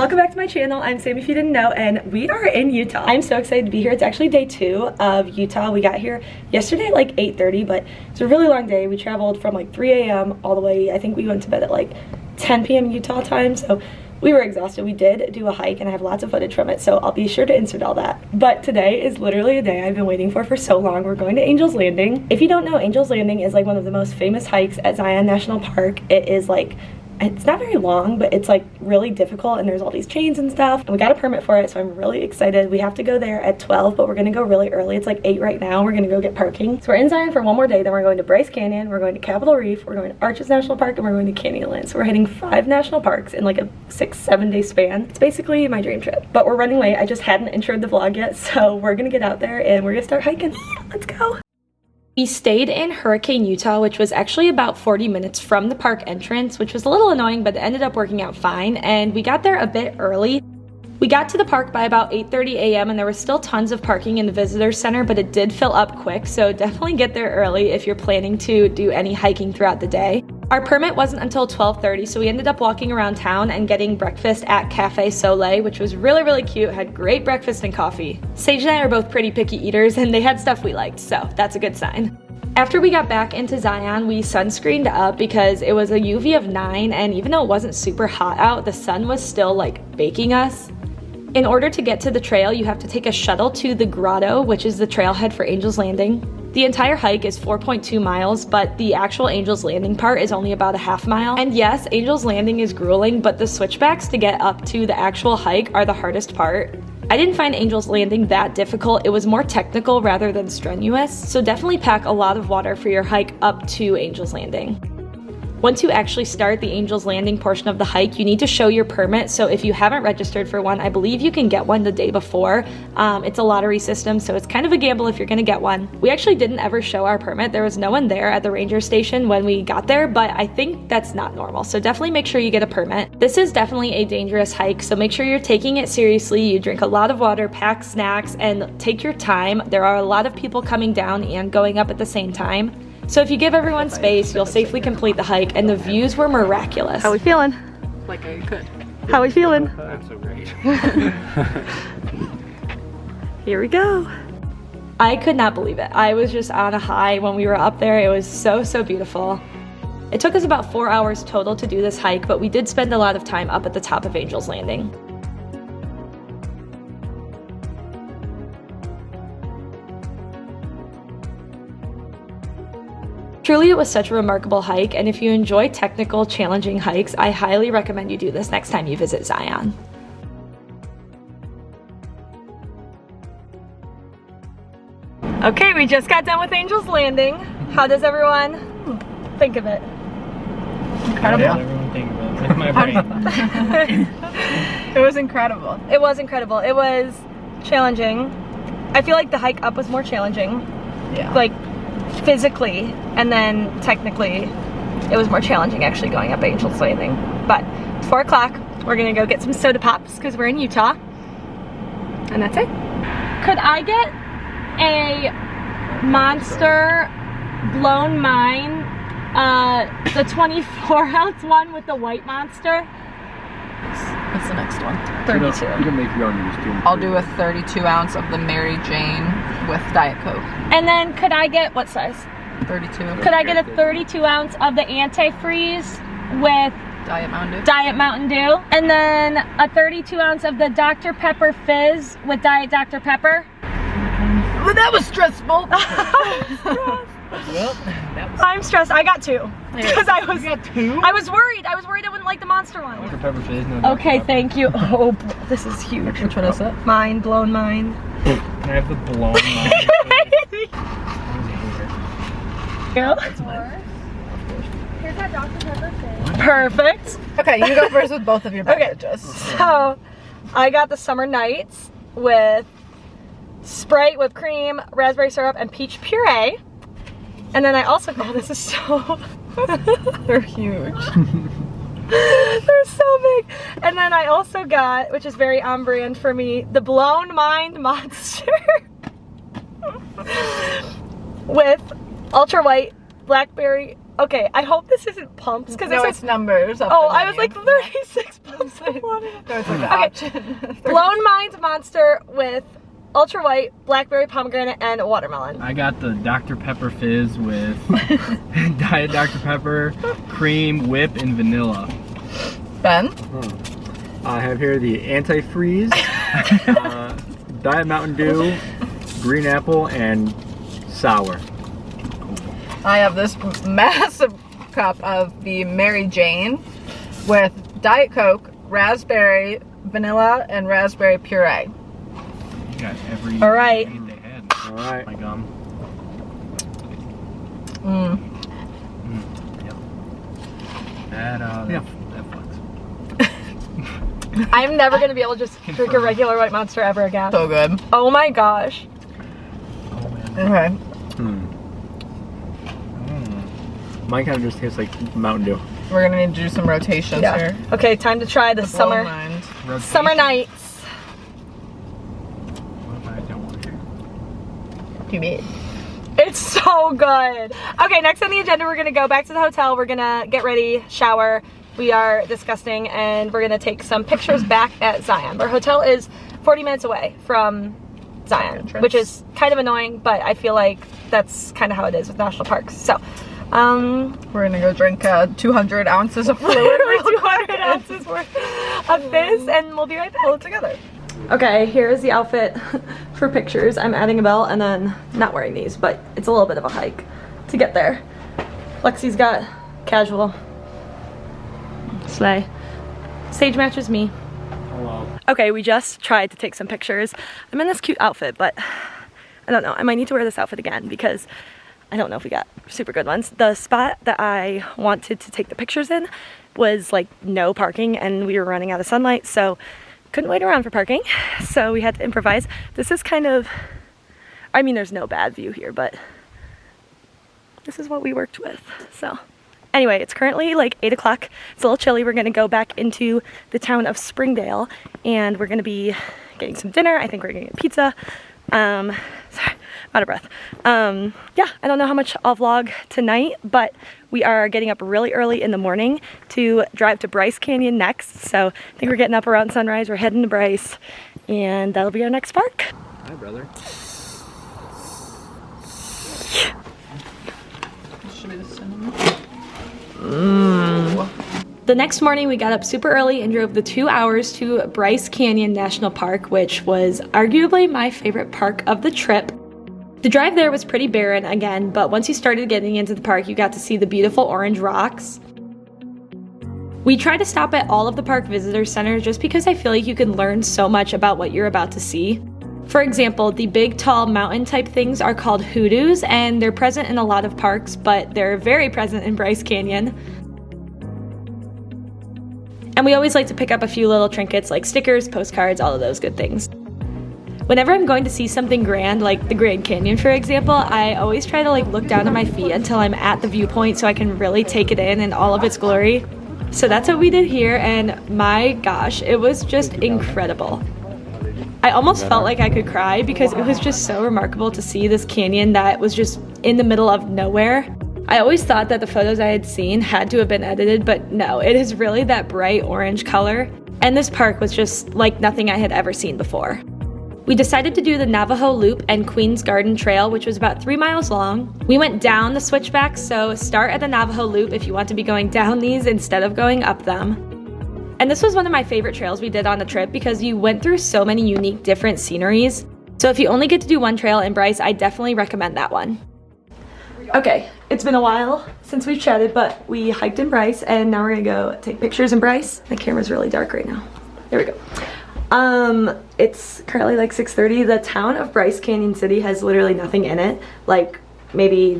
Welcome back to my channel. I'm Sam if you didn't know, and we are in Utah. I'm so excited to be here. It's actually day 2 of Utah. We got here yesterday at like 8:30, but it's a really long day. We traveled from like 3 a.m. all the way, I think we went to bed at like 10 p.m. Utah time, so we were exhausted. We did do a hike and I have lots of footage from it, so I'll be sure to insert all that. But today is literally a day I've been waiting for so long. We're going to Angel's Landing. If you don't know, Angel's Landing is like one of the most famous hikes at Zion National Park. It is like, it's not very long, but it's like really difficult and there's all these chains and stuff. And we got a permit for it, so I'm really excited. We have to go there at 12, but we're gonna go really early. It's like 8 right now. We're gonna go get parking. So we're in Zion for one more day, then we're going to BRYCE Canyon, we're going to Capitol Reef, we're going to Arches National Park, and we're going to Canyonland. So we're hitting 5 national parks in like a 6-7 day span. It's basically my dream trip. But we're running late. I just hadn't introed the vlog yet, so we're gonna get out there and we're gonna start hiking. Let's go. We stayed in Hurricane, Utah, which was actually about 40 minutes from the park entrance, which was a little annoying, but it ended up working out fine. And we got there a bit early. We got to the park by about 8:30 a.m. and there was still tons of parking in the visitor center, but it did fill up quick, so definitely get there early if you're planning to do any hiking throughout the day. Our permit wasn't until 12:30, so we ended up walking around town and getting breakfast at Cafe Soleil, which was really, really cute, had great breakfast and coffee. Sage and I are both pretty picky eaters, and they had stuff we liked, so that's a good sign. After we got back into Zion, we sunscreened up because it was a UV of 9, and even though it wasn't super hot out, the sun was still like baking us. In order to get to the trail, you have to take a shuttle to the grotto, which is the trailhead for Angel's Landing. The entire hike is 4.2 miles, but the actual Angel's Landing part is only about a half mile. And yes, Angel's Landing is grueling, but the switchbacks to get up to the actual hike are the hardest part. I didn't find Angel's Landing that difficult. It was more technical rather than strenuous, so definitely pack a lot of water for your hike up to Angel's Landing. Once you actually start the Angel's Landing portion of the hike, you need to show your permit. So if you haven't registered for one, I believe you can get one the day before. It's a lottery system, so it's kind of a gamble if you're gonna get one. We actually didn't ever show our permit. There was no one there at the ranger station when we got there, but I think that's not normal. So definitely make sure you get a permit. This is definitely a dangerous hike, so make sure you're taking it seriously. You drink a lot of water, pack snacks, and take your time. There are a lot of people coming down and going up at the same time. So if you give everyone space, you'll safely complete the hike, and the views were miraculous. How we feeling? Like I could. How we feeling? I'm so great. Here we go. I could not believe it. I was just on a high when we were up there. It was so, so beautiful. It took us about 4 hours total to do this hike, but we did spend a lot of time up at the top of Angel's Landing. Truly, it was such a remarkable hike, and if you enjoy technical, challenging hikes, I highly recommend you do this next time you visit Zion. Okay, we just got done with Angel's Landing. How does everyone think of it? Incredible. Yeah, everyone think of it. With my brain. It was incredible. It was incredible. It was challenging. I feel like the hike up was more challenging. Yeah. Like, physically, and then technically it was more challenging actually going up Angel's Landing. But it's 4 o'clock. We're gonna go get some soda pops because we're in Utah, and that's it. Could I get a Monster Blown Mind, the 24-ounce one with the white monster? What's the next one? 32. You can make your own. I'll do a 32 ounce of the Mary Jane with Diet Coke. And then could I get, what size? 32. Could I get a 32 ounce of the antifreeze with Diet Mountain Dew. Diet Mountain Dew? And then a 32 ounce of the Dr. Pepper Fizz with Diet Dr. Pepper? Well, that was stressful. Well, that was... I'm stressed. I got 2. Because I was You got 2? I was worried. I wouldn't like the monster one. Dr. Pepper Fizz, no Dr. Okay, Pepper. thank you. Oh, this is huge. Which one is that? Mind blown mind. Can I have the blown mind? Here's that Dr. Pepper Fizz. Perfect. Okay, you go first with both of your Okay, beverages. so I got the Summer Nights with Sprite, whipped cream, raspberry syrup, and peach puree. And then I also got, this is so, They're huge. they're so big. And then I also got, which is very on brand for me, the Blown Mind Monster with ultra white blackberry Okay, I hope this isn't pumps because no, it's numbers. Oh, I was like 36 pumps of water. No, it's like the option. Blown Mind Monster with ultra white, blackberry pomegranate, and watermelon. I got the Dr. Pepper Fizz with Diet Dr. Pepper, cream, whip, and vanilla. Ben? I have here the antifreeze, Diet Mountain Dew, green apple, and sour. I have this massive cup of the Mary Jane with Diet Coke, raspberry, vanilla, and raspberry puree. You got every All right. thing they had. All right. My gum. Yep. That fucks. I'm never going to be able to just drink a regular white Monster ever again. So good. Oh my gosh. Oh man. Okay. Mine kind of just tastes like Mountain Dew. We're gonna need to do some rotations here. Okay, time to try the summer nights. What if I don't want to? You mean? It's so good. Okay, next on the agenda, we're gonna go back to the hotel. We're gonna get ready, shower. We are disgusting, and we're gonna take some pictures back at Zion. Our hotel is 40 minutes away from Zion, which is kind of annoying, but I feel like that's kind of how it is with national parks. So, we're gonna go drink 200 ounces of fluid. 200 ounces worth of Fizz, and we'll be right back. Hold it together. Okay, here's the outfit for pictures. I'm adding a belt and then not wearing these, but it's a little bit of a hike to get there. Lexi's got casual. Slay. Sage matches me. Hello. Okay, we just tried to take some pictures. I'm in this cute outfit, but I don't know. I might need to wear this outfit again because I don't know if we got super good ones. The spot that I wanted to take the pictures in was like no parking, and we were running out of sunlight, so couldn't wait around for parking. So we had to improvise. This is kind of, I mean, there's no bad view here, but this is what we worked with. So anyway, it's currently like 8 o'clock. It's a little chilly. We're gonna go back into the town of Springdale, and we're gonna be getting some dinner. I think we're gonna get pizza. Sorry, I'm out of breath. Yeah, I don't know how much I'll vlog tonight, but we are getting up really early in the morning to drive to BRYCE Canyon next. So I think we're getting up around sunrise. We're heading to BRYCE, and that'll be our next park. Hi, brother. Should be the cinnamon. The next morning we got up super early and drove the 2 hours to BRYCE Canyon National Park, which was arguably my favorite park of the trip. The drive there was pretty barren again, but once you started getting into the park, you got to see the beautiful orange rocks. We tried to stop at all of the park visitor centers just because I feel like you can learn so much about what you're about to see. For example, the big tall mountain type things are called hoodoos, and they're present in a lot of parks, but they're very present in BRYCE Canyon. And we always like to pick up a few little trinkets like stickers, postcards, all of those good things. Whenever I'm going to see something grand, like the Grand Canyon for example, I always try to like look down at my feet until I'm at the viewpoint so I can really take it in all of its glory. So that's what we did here, and my gosh, it was just incredible. I almost felt like I could cry because it was just so remarkable to see this canyon that was just in the middle of nowhere. I always thought that the photos I had seen had to have been edited, but no, it is really that bright orange color. And this park was just like nothing I had ever seen before. We decided to do the Navajo Loop and Queens Garden Trail, which was about 3 miles long. We went down the switchbacks, so start at the Navajo Loop if you want to be going down these instead of going up them. And this was one of my favorite trails we did on the trip because you went through so many unique different sceneries. So if you only get to do one trail in BRYCE, I definitely recommend that one. Okay, it's been a while since we've chatted, but we hiked in BRYCE, and now we're gonna go take pictures in BRYCE. My camera's really dark right now. There we go. It's currently like 6:30. The town of BRYCE Canyon City has literally nothing in it. Like maybe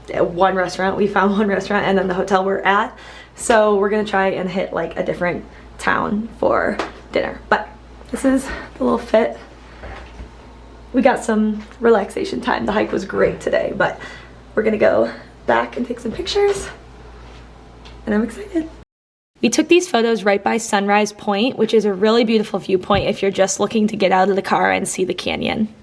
one restaurant. We found one restaurant and then the hotel we're at. So we're gonna try and hit like a different town for dinner. But this is the little fit. We got some relaxation time. The hike was great today, but we're gonna go back and take some pictures, and I'm excited. We took these photos right by Sunrise Point, which is a really beautiful viewpoint if you're just looking to get out of the car and see the canyon.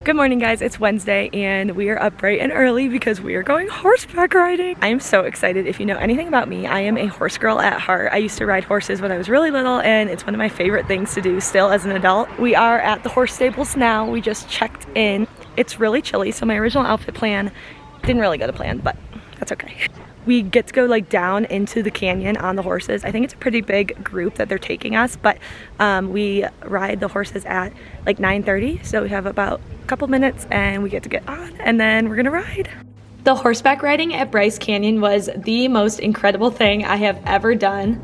Good morning guys, it's Wednesday and we are up bright and early because we are going horseback riding. I am so excited. If you know anything about me, I am a horse girl at heart. I used to ride horses when I was really little and it's one of my favorite things to do still as an adult. We are at the horse stables now. We just checked in. It's really chilly, so my original outfit plan didn't really go to plan, but that's okay. We get to go like down into the canyon on the horses. I think it's a pretty big group that they're taking us, but we ride the horses at like 9:30, so we have about a couple minutes and we get to get on and then we're gonna ride. The horseback riding at BRYCE Canyon was the most incredible thing I have ever done.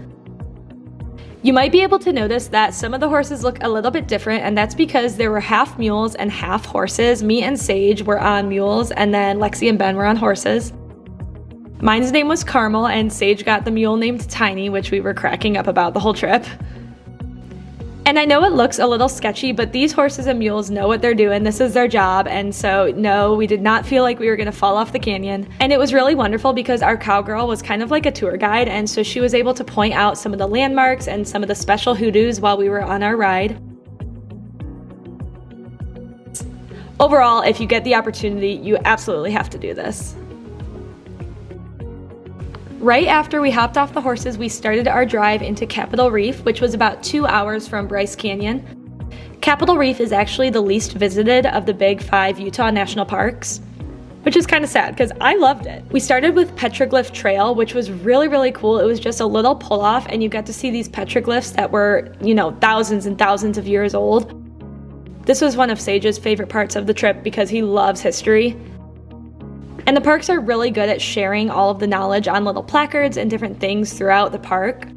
You might be able to notice that some of the horses look a little bit different, and that's because there were half mules and half horses. Me and Sage were on mules and then Lexi and Ben were on horses. Mine's name was Carmel and Sage got the mule named Tiny, which we were cracking up about the whole trip. And I know it looks a little sketchy, but these horses and mules know what they're doing. This is their job. And so no, we did not feel like we were gonna fall off the canyon. And it was really wonderful because our cowgirl was kind of like a tour guide. And so she was able to point out some of the landmarks and some of the special hoodoos while we were on our ride. Overall, if you get the opportunity, you absolutely have to do this. Right after we hopped off the horses, we started our drive into Capitol Reef, which was about 2 hours from BRYCE Canyon. Capitol Reef is actually the least visited of the big 5 Utah national parks, which is kind of sad because I loved it. We started with Petroglyph Trail, which was really, really cool. It was just a little pull-off and you got to see these petroglyphs that were, you know, thousands and thousands of years old. This was one of Sage's favorite parts of the trip because he loves history. And the parks are really good at sharing all of the knowledge on little placards and different things throughout the park.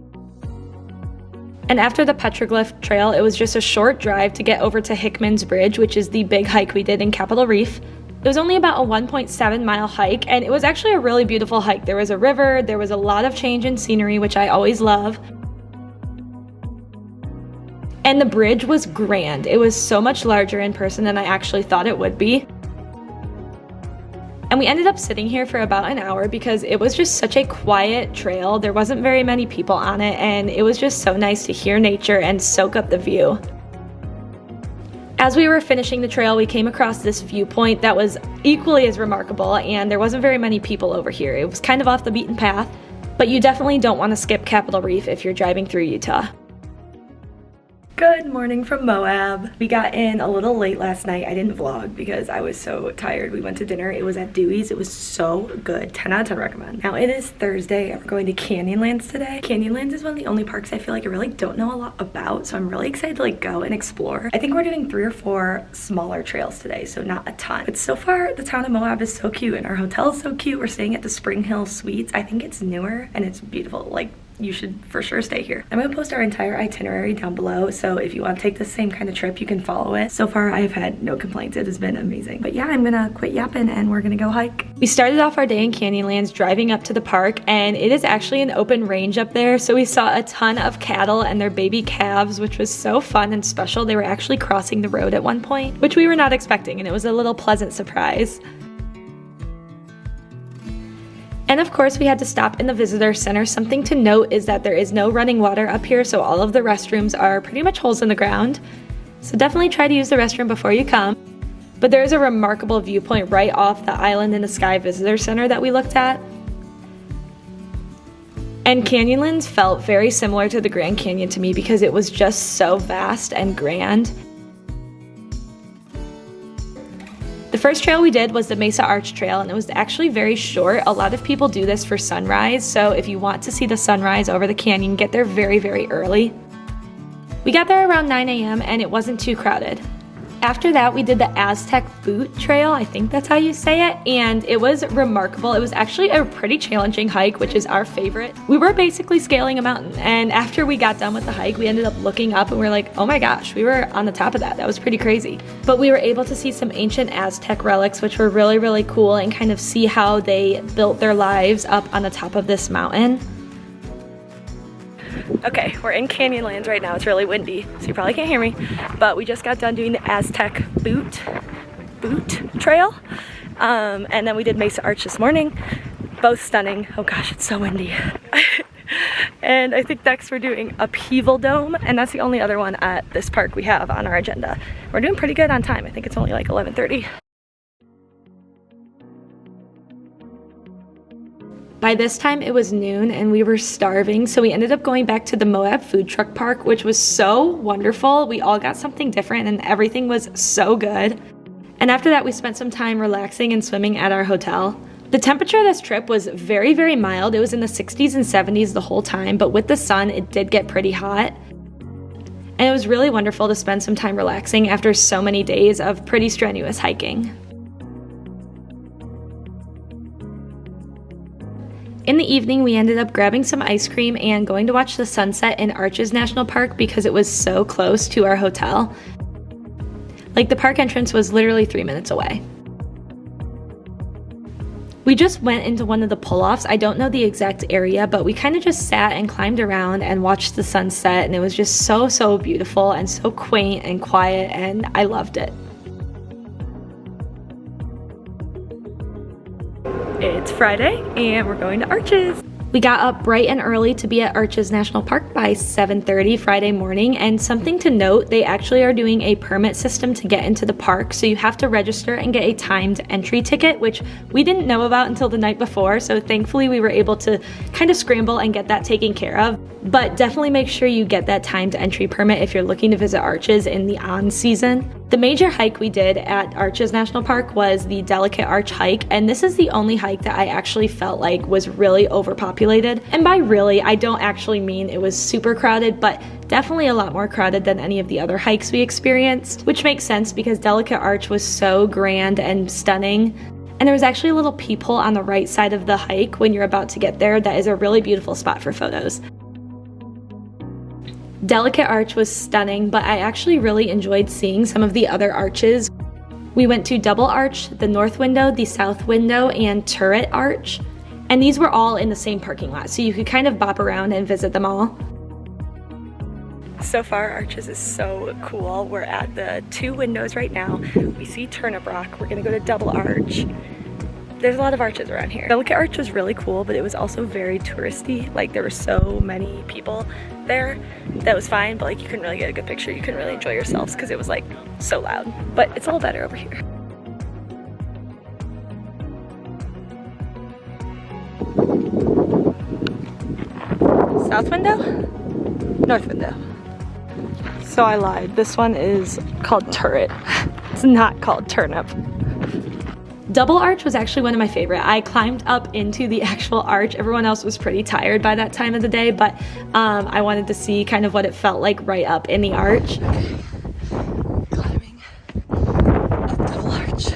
And after the Petroglyph Trail, it was just a short drive to get over to Hickman's Bridge, which is the big hike we did in Capitol Reef. It was only about a 1.7 mile hike, and it was actually a really beautiful hike. There was a river, there was a lot of change in scenery, which I always love. And the bridge was grand. It was so much larger in person than I actually thought it would be. And we ended up sitting here for about an hour because it was just such a quiet trail. There wasn't very many people on it, and it was just so nice to hear nature and soak up the view. As we were finishing the trail, we came across this viewpoint that was equally as remarkable, and there wasn't very many people over here. It was kind of off the beaten path, but you definitely don't want to skip Capitol Reef if you're driving through Utah. Good morning from Moab. We got in a little late last night. I didn't vlog because I was so tired. We went to dinner. It was at Dewey's. It was so good. 10 out of 10 recommend. Now it is Thursday and we're going to Canyonlands today. Canyonlands is one of the only parks I feel like I really don't know a lot about, so I'm really excited to like go and explore. I think we're doing 3 or 4 smaller trails today, so not a ton. But so far, the town of Moab is so cute and our hotel is so cute. We're staying at the Spring Hill Suites. I think it's newer and it's beautiful. Like, you should for sure stay here. I'm gonna post our entire itinerary down below, so if you want to take the same kind of trip, you can follow it. So far, I have had no complaints. It has been amazing. But yeah, I'm gonna quit yapping and we're gonna go hike. We started off our day in Canyonlands driving up to the park, and it is actually an open range up there, so we saw a ton of cattle and their baby calves, which was so fun and special. They were actually crossing the road at one point, which we were not expecting, and it was a little pleasant surprise. And of course, we had to stop in the visitor center. Something to note is that there is no running water up here, so all of the restrooms are pretty much holes in the ground. So definitely try to use the restroom before you come. But there is a remarkable viewpoint right off the Island in the Sky Visitor Center that we looked at. And Canyonlands felt very similar to the Grand Canyon to me because it was just so vast and grand. The first trail we did was the Mesa Arch Trail, and it was actually very short. A lot of people do this for sunrise, so if you want to see the sunrise over the canyon, get there very, very early. We got there around 9 a.m. and it wasn't too crowded. After that, we did the Aztec Boot Trail, I think that's how you say it, and it was remarkable. It was actually a pretty challenging hike, which is our favorite. We were basically scaling a mountain, and after we got done with the hike, we ended up looking up and we were like, oh my gosh, we were on the top of that. That was pretty crazy. But we were able to see some ancient Aztec relics, which were really, really cool, and kind of see how they built their lives up on the top of this mountain. Okay, we're in Canyonlands right now. It's really windy, so you probably can't hear me. But we just got done doing the Aztec Boot Trail. And then we did Mesa Arch this morning. Both stunning. Oh gosh, it's so windy. And I think next we're doing Upheaval Dome, and that's the only other one at this park we have on our agenda. We're doing pretty good on time. I think it's only like 11:30. By this time it was noon and we were starving, so we ended up going back to the Moab Food Truck Park, which was so wonderful. We all got something different and everything was so good. And after that we spent some time relaxing and swimming at our hotel. The temperature of this trip was very, very mild. It was in the 60s and 70s the whole time, but with the sun it did get pretty hot. And it was really wonderful to spend some time relaxing after so many days of pretty strenuous hiking. In the evening, we ended up grabbing some ice cream and going to watch the sunset in Arches National Park because it was so close to our hotel. Like, the park entrance was literally 3 minutes away. We just went into one of the pull-offs. I don't know the exact area, but we kind of just sat and climbed around and watched the sunset, and it was just so, so beautiful and so quaint and quiet, and I loved it. It's Friday and we're going to Arches. We got up bright and early to be at Arches National Park by 7:30 Friday morning, and something to note, they actually are doing a permit system to get into the park, so you have to register and get a timed entry ticket, which we didn't know about until the night before, so thankfully we were able to kind of scramble and get that taken care of. But definitely make sure you get that timed entry permit if you're looking to visit Arches in the on season. The major hike we did at Arches National Park was the Delicate Arch hike, and this is the only hike that I actually felt like was really overpopulated. And by really, I don't actually mean it was super crowded, but definitely a lot more crowded than any of the other hikes we experienced, which makes sense because Delicate Arch was so grand and stunning. And there was actually a little peephole on the right side of the hike when you're about to get there that is a really beautiful spot for photos. Delicate Arch was stunning, but I actually really enjoyed seeing some of the other arches. We went to Double Arch, the North Window, the South Window, and Turret Arch. And these were all in the same parking lot, so you could kind of bop around and visit them all. So far, Arches is so cool. We're at the 2 windows right now. We see Turnip Rock. We're gonna go to Double Arch. There's a lot of arches around here. Delicate Arch was really cool, but it was also very touristy. Like, there were so many people there. That was fine, but like you couldn't really get a good picture. You couldn't really enjoy yourselves because it was like so loud. But it's a little better over here. South window? North window. So I lied. This one is called Turret. It's not called Turnip. Double Arch was actually one of my favorite. I climbed up into the actual arch. Everyone else was pretty tired by that time of the day, but I wanted to see kind of what it felt like right up in the arch. Climbing up Double Arch.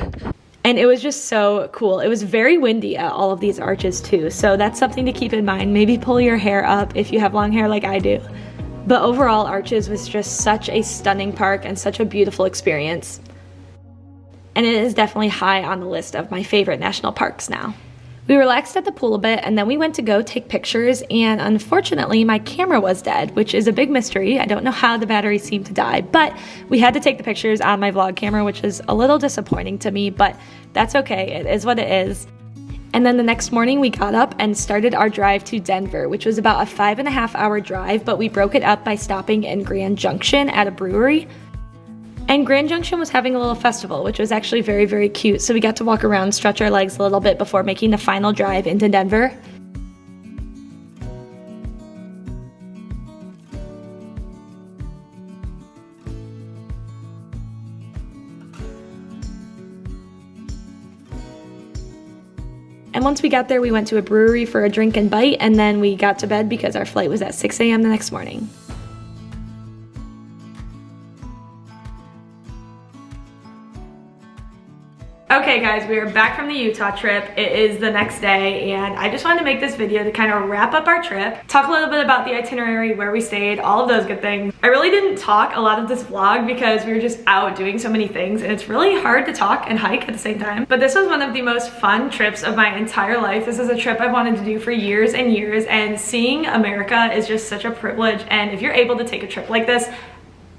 And it was just so cool. It was very windy at all of these arches too, so that's something to keep in mind. Maybe pull your hair up if you have long hair like I do. But overall, Arches was just such a stunning park and such a beautiful experience. And it is definitely high on the list of my favorite national parks now. We relaxed at the pool a bit, and then we went to go take pictures, and unfortunately my camera was dead, which is a big mystery. I don't know how the battery seemed to die, but we had to take the pictures on my vlog camera, which is a little disappointing to me, but that's okay. It is what it is. And then the next morning we got up and started our drive to Denver, which was about a 5.5-hour drive, but we broke it up by stopping in Grand Junction at a brewery. And Grand Junction was having a little festival, which was actually very, very cute. So we got to walk around, stretch our legs a little bit before making the final drive into Denver. And once we got there, we went to a brewery for a drink and bite, and then we got to bed because our flight was at 6 a.m. the next morning. Okay guys, we are back from the Utah trip. It is the next day, and I just wanted to make this video to kind of wrap up our trip, talk a little bit about the itinerary, where we stayed, all of those good things. I really didn't talk a lot of this vlog because we were just out doing so many things, and it's really hard to talk and hike at the same time. But this was one of the most fun trips of my entire life. This is a trip I've wanted to do for years and years, and seeing America is just such a privilege. And if you're able to take a trip like this,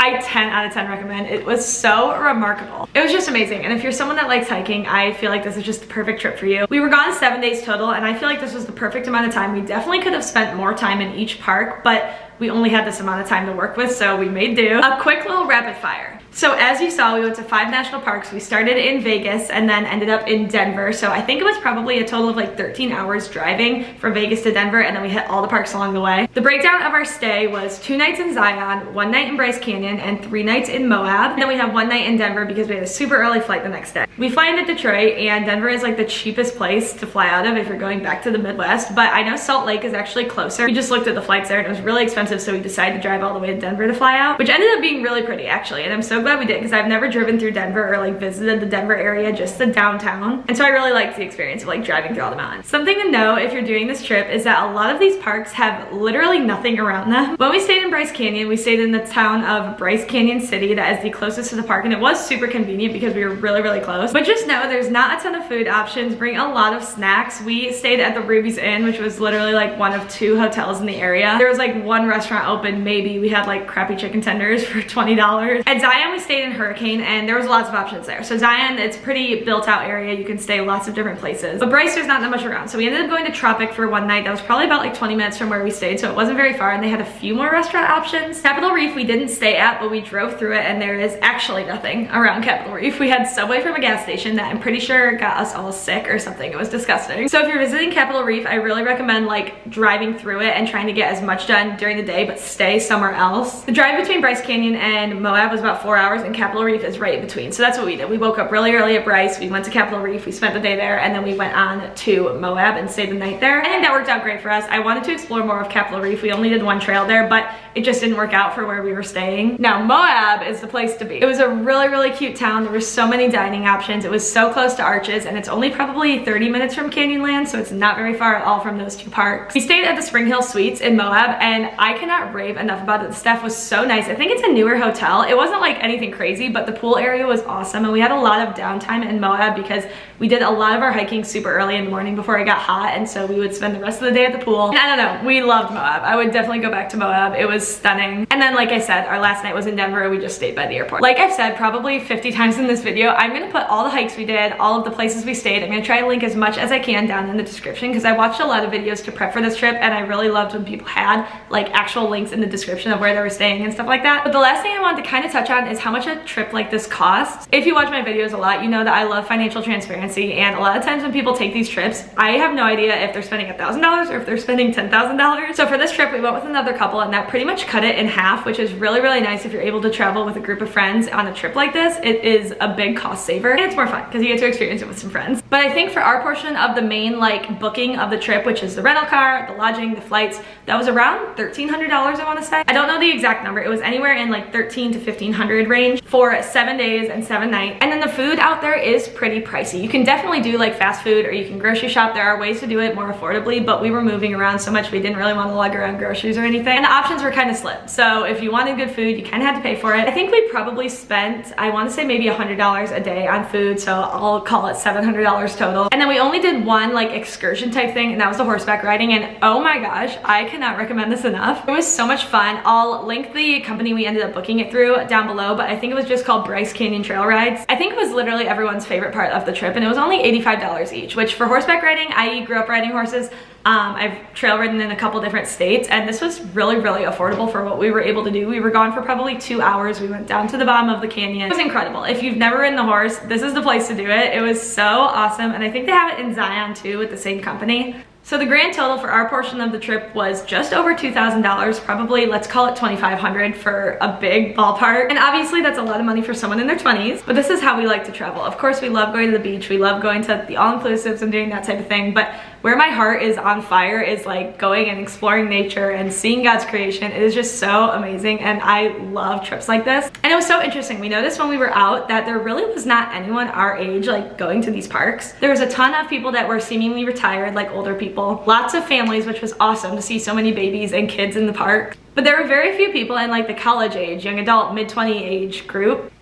I 10 out of 10 recommend. It was so remarkable. It was just amazing. And if you're someone that likes hiking, I feel like this is just the perfect trip for you. We were gone 7 days total, and I feel like this was the perfect amount of time. We definitely could have spent more time in each park, but we only had this amount of time to work with, so we made do. A quick little rapid fire. So as you saw, we went to 5 national parks. We started in Vegas and then ended up in Denver. So I think it was probably a total of like 13 hours driving from Vegas to Denver, and then we hit all the parks along the way. The breakdown of our stay was 2 nights in Zion, 1 night in Bryce Canyon, and 3 nights in Moab. And then we have 1 night in Denver because we had a super early flight the next day. We fly into Detroit, and Denver is like the cheapest place to fly out of if you're going back to the Midwest, but I know Salt Lake is actually closer. We just looked at the flights there and it was really expensive, so we decided to drive all the way to Denver to fly out, which ended up being really pretty actually, and I'm so glad we did because I've never driven through Denver or like visited the Denver area, just the downtown, and so I really liked the experience of like driving through all the mountains. Something to know if you're doing this trip is that a lot of these parks have literally nothing around them. When we stayed in Bryce Canyon, we stayed in the town of Bryce Canyon City that is the closest to the park, and it was super convenient because we were really close. But just know there's not a ton of food options. Bring a lot of snacks. We stayed at the Ruby's Inn, which was literally like one of 2 hotels in the area. There was like 1 restaurant open, maybe. We had like crappy chicken tenders for $20. At Zion, we stayed in Hurricane, and there was lots of options there. So Zion, it's a pretty built out area. You can stay lots of different places. But Bryce, there's not that much around. So we ended up going to Tropic for 1 night. That was probably about like 20 minutes from where we stayed, so it wasn't very far, and they had a few more restaurant options. Capitol Reef we didn't stay at, but we drove through it, and there is actually nothing around Capitol Reef. We had Subway from a gas station that I'm pretty sure got us all sick or something. It was disgusting. So if you're visiting Capitol Reef, I really recommend like driving through it and trying to get as much done during the day, but stay somewhere else. The drive between Bryce Canyon and Moab was about 4 hours, and Capitol Reef is right in between. So that's what we did. We woke up really early at Bryce, we went to Capitol Reef, we spent the day there, and then we went on to Moab and stayed the night there. I think that worked out great for us. I wanted to explore more of Capitol Reef. We only did 1 trail there, but it just didn't work out for where we were staying. Now Moab is the place to be. It was a really cute town. There were so many dining options. It was so close to Arches, and it's only probably 30 minutes from Canyonland, so it's not very far at all from those 2 parks. We stayed at the Spring Hill Suites in Moab, and I cannot rave enough about it. The staff was so nice. I think it's a newer hotel. It wasn't like anything crazy, but the pool area was awesome, and we had a lot of downtime in Moab because we did a lot of our hiking super early in the morning before it got hot, and so we would spend the rest of the day at the pool. And I don't know, we loved Moab. I would definitely go back to Moab. It was stunning. And then like I said, our last night was in Denver. We just stayed by the airport. Like I've said probably 50 times in this video, I'm gonna put all the hikes we did, all of the places we stayed. I'm gonna try to link as much as I can down in the description because I watched a lot of videos to prep for this trip, and I really loved when people had like actual links in the description of where they were staying and stuff like that. But the last thing I wanted to kind of touch on is how much a trip like this costs. If you watch my videos a lot, you know that I love financial transparency, and a lot of times when people take these trips, I have no idea if they're spending $1,000 or if they're spending $10,000. So for this trip, we went with another couple, and that pretty much cut it in half, which is really nice if you're able to travel with a group of friends on a trip like this. It is a big cost saver, and it's more fun because you get to experience it with some friends. But I think for our portion of the main like booking of the trip, which is the rental car, the lodging, the flights, that was around $1,300, I want to say. I don't know the exact number. It was anywhere in like $1,300 to $1,500 range for 7 days and 7 nights. And then the food out there is pretty pricey. You can definitely do like fast food, or you can grocery shop. There are ways to do it more affordably, but we were moving around so much we didn't really want to lug around groceries or anything, and the options were kind of slim. So if you wanted good food, you kind of had to pay for it. I think we probably spent, I want to say maybe $100 a day on food, so I'll call it $700 total. And then we only did 1 like excursion type thing, and that was the horseback riding, and oh my gosh, I cannot recommend this enough. It was so much fun. I'll link the company we ended up booking it through down below, but I think it was just called Bryce Canyon Trail Rides. I think it was literally everyone's favorite part of the trip, and it was only $85 each, which for horseback riding, I grew up riding horses. I've trail ridden in a couple different states, and this was really affordable for what we were able to do. We were gone for probably 2 hours. We went down to the bottom of the canyon. It was incredible. If you've never ridden a horse, this is the place to do it. It was so awesome, and I think they have it in Zion too with the same company. So the grand total for our portion of the trip was just over $2,000, probably, let's call it $2,500 for a big ballpark. And obviously that's a lot of money for someone in their 20s, but this is how we like to travel. Of course, we love going to the beach. We love going to the all-inclusives and doing that type of thing, but where my heart is on fire is like going and exploring nature and seeing God's creation. It is just so amazing, and I love trips like this. And it was so interesting. We noticed when we were out that there really was not anyone our age like going to these parks. There was a ton of people that were seemingly retired, like older people. Lots of families, which was awesome to see so many babies and kids in the park. But there were very few people in like the college age, young adult, mid-20 age group.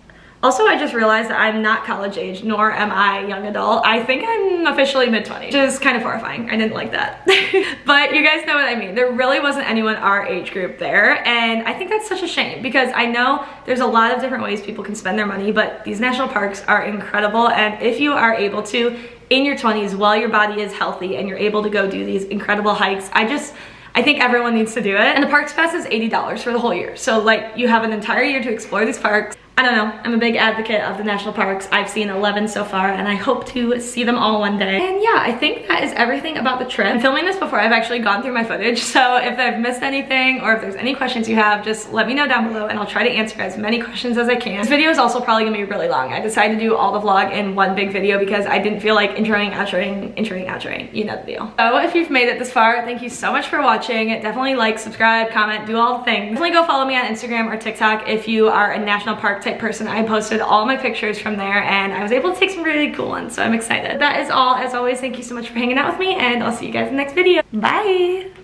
Also, I just realized that I'm not college age, nor am I young adult. I think I'm officially mid-20s, which is kind of horrifying. I didn't like that. But you guys know what I mean. There really wasn't anyone our age group there, and I think that's such a shame because I know there's a lot of different ways people can spend their money, but these national parks are incredible, and if you are able to, in your 20s, while your body is healthy and you're able to go do these incredible hikes, I think everyone needs to do it. And the Parks Pass is $80 for the whole year. So like you have an entire year to explore these parks. I don't know, I'm a big advocate of the national parks. I've seen 11 so far and I hope to see them all one day. And yeah, I think that is everything about the trip. I'm filming this before I've actually gone through my footage, so if I've missed anything or if there's any questions you have, just let me know down below and I'll try to answer as many questions as I can. This video is also probably gonna be really long. I decided to do all the vlog in one big video because I didn't feel like introing, outroing, you know the deal. So if you've made it this far, thank you so much for watching. Definitely like, subscribe, comment, do all the things. Definitely go follow me on Instagram or TikTok if you are a national park type person. I posted all my pictures from there and I was able to take some really cool ones, so I'm excited. That is all. As always, thank you so much for hanging out with me and I'll see you guys in the next video. Bye!